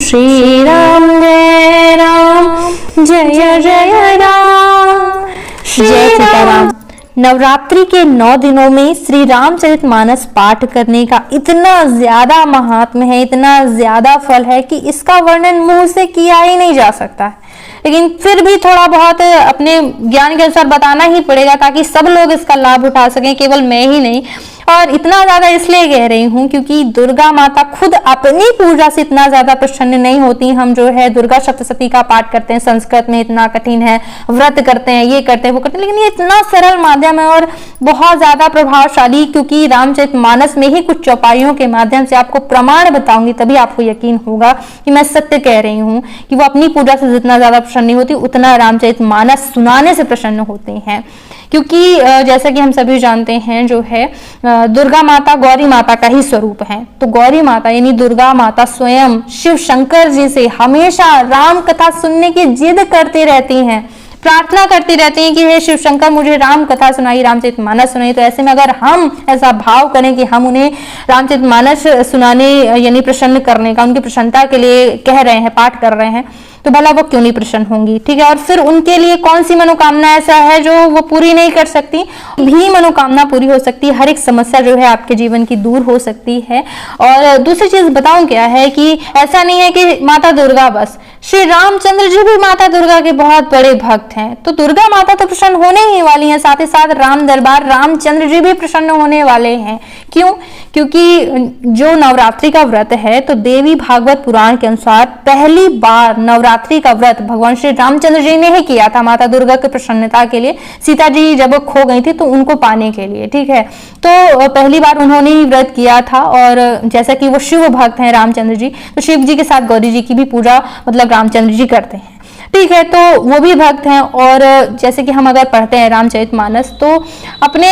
श्री राम जय राम जय जय राम। जय सीताराम। नवरात्रि के 9 दिनों में श्री रामचरितमानस पाठ करने का इतना ज्यादा महात्म्य है, इतना ज्यादा फल है कि इसका वर्णन मुंह से किया ही नहीं जा सकता है। लेकिन फिर भी थोड़ा बहुत अपने ज्ञान के अनुसार बताना ही पड़ेगा ताकि सब लोग इसका लाभ उठा सकें, केवल मैं ही नहीं। और इतना ज्यादा इसलिए कह रही हूँ क्योंकि दुर्गा माता खुद अपनी पूजा से इतना ज्यादा प्रसन्न नहीं होती। हम जो है दुर्गा सप्तशती का पाठ करते हैं, संस्कृत में इतना कठिन है, व्रत करते हैं, ये करते हैं, वो करते हैं, लेकिन ये इतना सरल माध्यम है और बहुत ज्यादा प्रभावशाली, क्योंकि रामचरितमानस में ही कुछ चौपाइयों के माध्यम से आपको प्रमाण बताऊंगी, तभी आपको यकीन होगा कि मैं सत्य कह रही हूँ कि वो अपनी पूजा से जितना ज्यादा प्रसन्न नहीं होती उतना रामचरितमानस सुनाने से प्रसन्न होते हैं। क्योंकि जैसा कि हम सभी जानते हैं जो है दुर्गा माता गौरी माता का ही स्वरूप है। तो गौरी माता यानी दुर्गा माता स्वयं शिव शंकर जी से हमेशा राम कथा सुनने की जिद करती रहती हैं, प्रार्थना करती रहती हैं कि हे शिव शंकर मुझे राम कथा सुनाई, रामचरितमानस सुनाई। तो ऐसे में अगर हम ऐसा भाव करें कि हम उन्हें रामचरितमानस सुनाने यानी प्रसन्न करने का, उनकी प्रसन्नता के लिए कह रहे हैं, पाठ कर रहे हैं, तो भला वो क्यों नहीं प्रसन्न होंगी। ठीक है। और फिर उनके लिए कौन सी मनोकामना ऐसा है जो वो पूरी नहीं कर सकती, भी मनोकामना पूरी हो सकती है, हर एक समस्या जो है आपके जीवन की दूर हो सकती है। और दूसरी चीज बताऊं क्या है कि ऐसा नहीं है कि माता दुर्गा बस, श्री रामचंद्र जी भी माता दुर्गा के बहुत बड़े भक्त हैं। तो दुर्गा माता तो प्रसन्न होने ही वाली हैं, साथ ही साथ राम दरबार रामचंद्र जी भी प्रसन्न होने वाले हैं। क्यों? क्योंकि जो नवरात्रि का व्रत है तो देवी भागवत पुराण के अनुसार पहली बार नवरात्रि का व्रत भगवान श्री रामचंद्र जी ने ही किया था माता दुर्गा की प्रसन्नता के लिए। सीता जी जब खो गई थी तो उनको पाने के लिए। ठीक है। तो पहली बार उन्होंने ही व्रत किया था। और जैसा कि वो शिव भक्त हैं रामचंद्र जी, तो शिव जी के साथ गौरी जी की भी पूजा मतलब रामचंद्र जी करते हैं। ठीक है। तो वो भी भक्त हैं। और जैसे कि हम अगर पढ़ते हैं रामचरितमानस तो अपने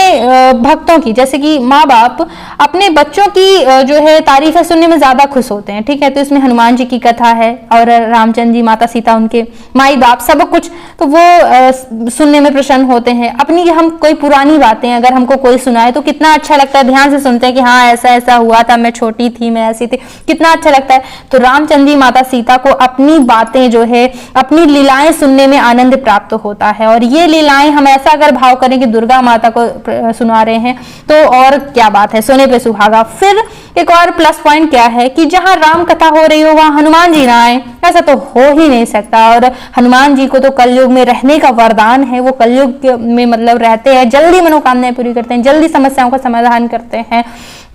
भक्तों की, जैसे कि माँ बाप अपने बच्चों की जो है तारीफें सुनने में ज्यादा खुश होते हैं। ठीक है। तो इसमें हनुमान जी की कथा है और रामचंद्र जी, माता सीता, उनके माई बाप सब कुछ, तो वो सुनने में प्रसन्न होते हैं। अपनी हम कोई पुरानी बातें अगर हमको कोई सुनाए तो कितना अच्छा लगता है, ध्यान से सुनते हैं कि हाँ ऐसा ऐसा हुआ था, मैं छोटी थी, मैं ऐसी थी, कितना अच्छा लगता है। तो रामचंद्र जी माता सीता को अपनी बातें जो है, अपनी लीलाएं सुनने में आनंद प्राप्त होता है। और ये लीलाएं हम ऐसा अगर भाव करें कि दुर्गा माता को सुना रहे हैं तो और क्या बात है, सोने पे सुहागा। फिर एक और प्लस पॉइंट क्या है कि जहां राम कथा हो रही हो वहां हनुमान जी ना आए, ऐसा तो हो ही नहीं सकता। और हनुमान जी को तो कलयुग में रहने का वरदान है, वो कलयुग में मतलब रहते हैं, जल्दी मनोकामनाएं पूरी करते हैं, जल्दी समस्याओं का समाधान करते हैं।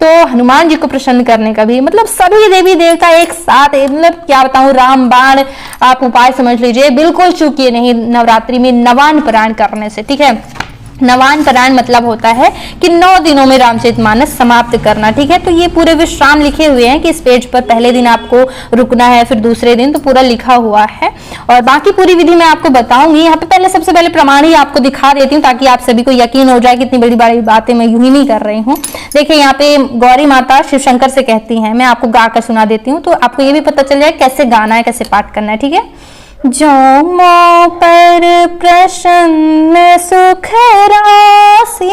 तो हनुमान जी को प्रसन्न करने का भी मतलब सभी देवी देवता एक साथ, मतलब क्या बताऊं, रामबाण आप उपाय समझ लीजिए, बिल्कुल चूकिए नहीं नवरात्रि में नवान पारायण करने से। ठीक है। नवान पारायण मतलब होता है कि 9 दिनों में रामचरितमानस समाप्त करना। ठीक है। तो ये पूरे विश्राम लिखे हुए हैं कि इस पेज पर पहले दिन आपको रुकना है, फिर दूसरे दिन, तो पूरा लिखा हुआ है। और बाकी पूरी विधि मैं आपको बताऊंगी। यहाँ पे पहले सबसे पहले प्रमाण ही आपको दिखा देती हूँ ताकि आप सभी को यकीन हो जाए कि इतनी बड़ी बड़ी बातें मैं यूं ही नहीं कर रही हूँ। देखिए यहाँ पे गौरी माता शिव शंकर से कहती है, मैं आपको गा कर सुना देती हूँ तो आपको ये भी पता चल जाए कैसे गाना है, कैसे पाठ करना है। ठीक है। जो मों पर प्रसन्न सुख राशि,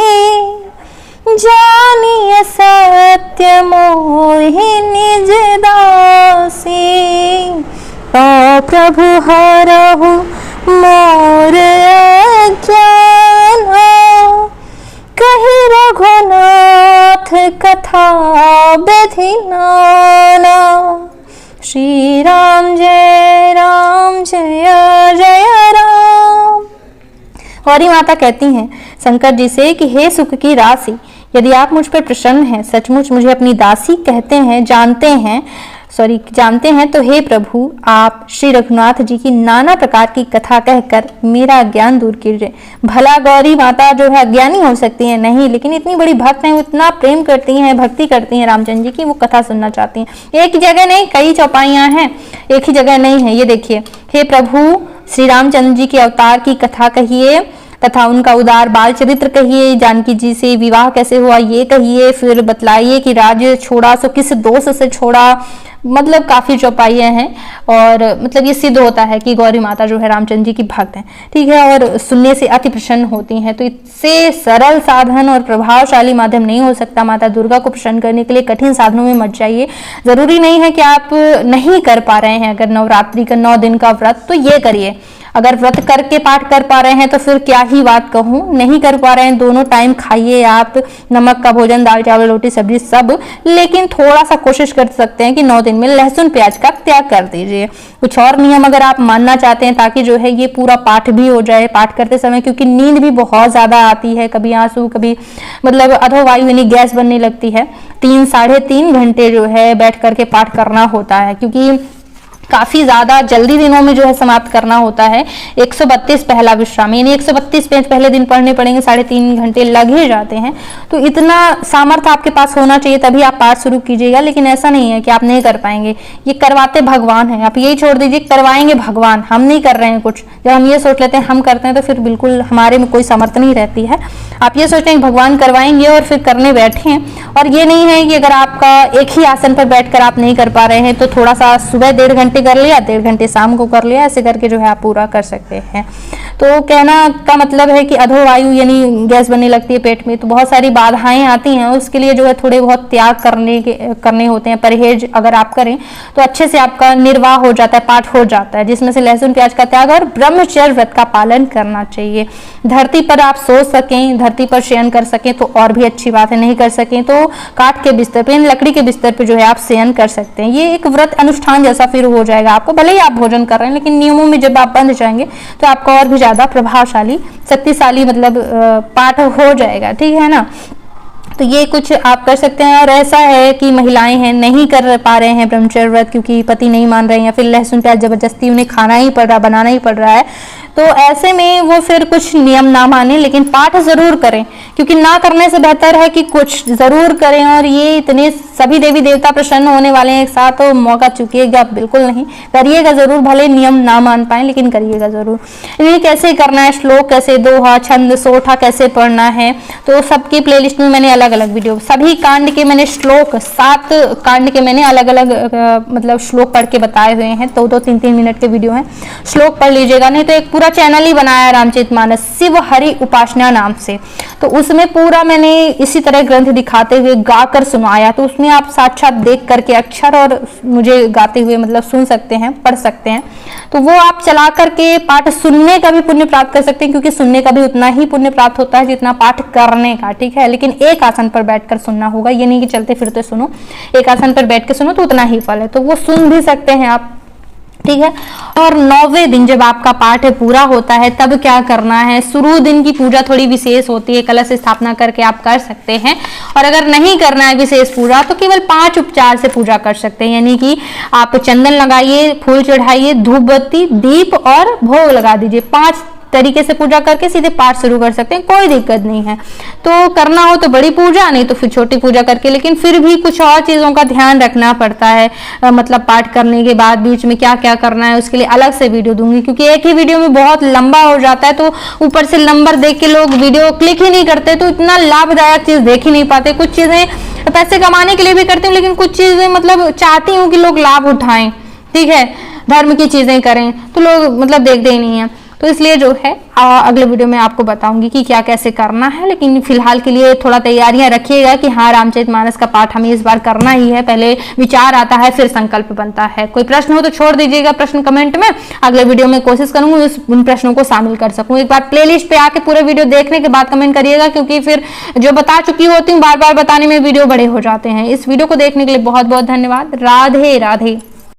जानिय सत्य मोहि निज दासी। तो प्रभु हरहु मोर अज्ञान, कहि रघुनाथ कथा विधि नाना। श्री राम जय जय राम। गौरी माता कहती हैं शंकर जी से कि हे सुख की राशि, यदि आप मुझ पर प्रसन्न हैं, सचमुच मुझे अपनी दासी कहते हैं, जानते हैं तो हे प्रभु आप श्री रघुनाथ जी की नाना प्रकार की कथा कहकर मेरा अज्ञान दूर कीजिए। भला गौरी माता जो है अज्ञानी हो सकती है? नहीं, लेकिन इतनी बड़ी भक्त हैं, वो इतना प्रेम करती हैं, भक्ति करती हैं रामचंद्र जी की, वो कथा सुनना चाहती हैं। एक ही जगह नहीं, कई चौपाइयां हैं, एक ही जगह नहीं है। ये देखिए, हे प्रभु श्री रामचंद्र जी के अवतार की कथा कहिए, तथा उनका उदार बाल चरित्र कहिए, जानकी जी से विवाह कैसे हुआ ये कहिए, फिर बतलाइए कि राज्य छोड़ा सो किस दोष से छोड़ा। मतलब काफी चौपाइयां हैं और मतलब ये सिद्ध होता है कि गौरी माता जो है रामचंद्र जी की भक्त हैं, ठीक है, और सुनने से अति प्रसन्न होती हैं। तो इससे सरल साधन और प्रभावशाली माध्यम नहीं हो सकता। माता दुर्गा को प्रसन्न करने के लिए कठिन साधनों में मत जाइए। जरूरी नहीं है कि आप नहीं कर पा रहे हैं अगर नवरात्रि का 9 दिन का व्रत, तो ये करिए। अगर व्रत करके पाठ कर पा रहे हैं तो फिर क्या ही बात कहूँ, नहीं कर पा रहे हैं दोनों टाइम खाइए आप नमक का भोजन, दाल चावल रोटी सब्जी सब, लेकिन थोड़ा सा कोशिश कर सकते हैं कि 9 दिन में लहसुन प्याज का त्याग कर दीजिए। कुछ और नियम अगर आप मानना चाहते हैं ताकि जो है ये पूरा पाठ भी हो जाए पाठ करते समय, क्योंकि नींद भी बहुत ज्यादा आती है, कभी आंसू कभी मतलब अधोवायु यानी गैस बनने लगती है। 3-3.5 घंटे जो है बैठ करके पाठ करना होता है, क्योंकि काफी ज्यादा जल्दी दिनों में जो है समाप्त करना होता है। 132 पहला विश्राम यानी 132 पेज पहले दिन पढ़ने पड़ेंगे, 3.5 घंटे लग ही जाते हैं। तो इतना सामर्थ्य आपके पास होना चाहिए तभी आप पाठ शुरू कीजिएगा, लेकिन ऐसा नहीं है कि आप नहीं कर पाएंगे। ये करवाते भगवान है, आप यही छोड़ दीजिए करवाएंगे भगवान, हम नहीं कर रहे हैं कुछ। जब हम ये सोच लेते हैं हम करते हैं तो फिर बिल्कुल हमारे में कोई सामर्थ्य नहीं रहती है। आप ये सोचते हैं भगवान करवाएंगे और फिर करने बैठे हैं। और ये नहीं है कि अगर आपका एक ही आसन पर बैठकर आप नहीं कर पा रहे हैं तो थोड़ा सा सुबह 1.5 घंटे कर लिया, 1.5 घंटे शाम को कर लिया, ऐसे करके जो है आप पूरा कर सकते हैं। तो कहना का मतलब है कि अधोवायु यानी गैस बनने लगती है पेट में, तो बहुत सारी बाधाएं आती हैं, उसके लिए जो है थोड़े बहुत त्याग करने होते हैं। परहेज अगर आप करें तो अच्छे से आपका निर्वाह हो जाता है, पाठ हो जाता है, जिसमें से लहसुन प्याज का त्याग और ब्रह्मचर्य व्रत का पालन करना चाहिए। धरती पर आप सो सकें, धरती पर शयन कर सकें तो और भी अच्छी बात है, नहीं कर सकें तो काठ के बिस्तर पे, लकड़ी के बिस्तर पे जो है आप शयन कर सकते हैं। ये एक व्रत अनुष्ठान जैसा फिर हो जाएगा आपको, भले ही आप भोजन कर रहे हैं लेकिन नियमों में जब आप बंध जाएंगे तो आपका और भी ज्यादा प्रभावशाली शक्तिशाली मतलब पाठ हो जाएगा, ठीक है ना। तो ये कुछ आप कर सकते हैं। और ऐसा है कि महिलाएं हैं नहीं कर पा रहे हैं ब्रह्मचर्य व्रत क्योंकि पति नहीं मान रहे हैं या फिर लहसुन प्याज जबरदस्ती उन्हें खाना ही पड़ रहा, बनाना ही पड़ रहा है, तो ऐसे में वो फिर कुछ नियम ना माने लेकिन पाठ जरूर करें, क्योंकि ना करने से बेहतर है कि कुछ जरूर करें। और ये इतने सभी देवी देवता प्रसन्न होने वाले हैं एक साथ, तो मौका चुकिएगा बिल्कुल नहीं, करिएगा जरूर, भले नियम ना मान पाए लेकिन करिएगा जरूर। इन्हें कैसे करना है, श्लोक कैसे, दोहा, छंद, सोठा कैसे पढ़ना है, तो सबकी प्लेलिस्ट में मैंने अलग अलग वीडियो, सभी कांड के मैंने श्लोक 7 कांड के मैंने अलग अलग मतलब श्लोक पढ़ के बताए हुए हैं। 2-2, 3-3 मिनट के वीडियो हैं, श्लोक पढ़ लीजिएगा। नहीं तो एक पूरा चैनल ही बनाया रामचरितमानस शिव हरि उपासना नाम से, तो उसमें पूरा मैंने इसी तरह ग्रंथ दिखाते हुए गाकर सुनाया, तो उसमें आप साक्षात देख करके अक्षर और मुझे गाते हुए मतलब सुन सकते हैं, पढ़ सकते हैं। तो वो आप चला करके पाठ सुनने का भी पुण्य प्राप्त कर सकते हैं, क्योंकि सुनने का भी उतना ही पुण्य प्राप्त होता है जितना पाठ करने का, ठीक है। लेकिन एक आसन पर बैठकर सुनना होगा, ये नहीं कि चलते फिरते सुनो, एक आसन पर बैठ के सुनो तो उतना ही फल है, तो वो सुन भी सकते हैं आप, ठीक है। और 9वें दिन जब आपका पाठ पूरा होता है तब क्या करना है, शुरू दिन की पूजा थोड़ी विशेष होती है, कलश स्थापना करके आप कर सकते हैं। और अगर नहीं करना है विशेष पूजा तो केवल 5 उपचार से पूजा कर सकते हैं, यानी कि आप चंदन लगाइए, फूल चढ़ाइए, धूप बत्ती, दीप और भोग लगा दीजिए। 5 तरीके से पूजा करके सीधे पाठ शुरू कर सकते हैं, कोई दिक्कत नहीं है। तो करना हो तो बड़ी पूजा, नहीं तो फिर छोटी पूजा करके, लेकिन फिर भी कुछ और चीजों का ध्यान रखना पड़ता है। मतलब पाठ करने के बाद बीच में क्या क्या करना है उसके लिए अलग से वीडियो दूंगी, क्योंकि एक ही वीडियो में बहुत लंबा हो जाता है, तो ऊपर से नंबर देख के लोग वीडियो क्लिक ही नहीं करते, तो इतना लाभदायक चीज देख ही नहीं पाते। कुछ चीजें पैसे कमाने के लिए भी करती हूँ, लेकिन कुछ चीजें मतलब चाहती हूँ कि लोग लाभ उठाएं, ठीक है, धर्म की चीजें करें, तो लोग मतलब देखते ही नहीं है। तो इसलिए जो है अगले वीडियो में आपको बताऊंगी कि क्या कैसे करना है, लेकिन फिलहाल के लिए थोड़ा तैयारियां रखिएगा कि हाँ रामचरितमानस का पाठ हमें इस बार करना ही है। पहले विचार आता है फिर संकल्प बनता है। कोई प्रश्न हो तो छोड़ दीजिएगा प्रश्न कमेंट में, अगले वीडियो में कोशिश करूंगी उन प्रश्नों को शामिल कर सकूं। एक बार प्लेलिस्ट पे आके पूरे वीडियो देखने के बाद कमेंट करिएगा, क्योंकि फिर जो बता चुकी होती हूँ बार बार बताने में वीडियो बड़े हो जाते हैं। इस वीडियो को देखने के लिए बहुत बहुत धन्यवाद। राधे राधे।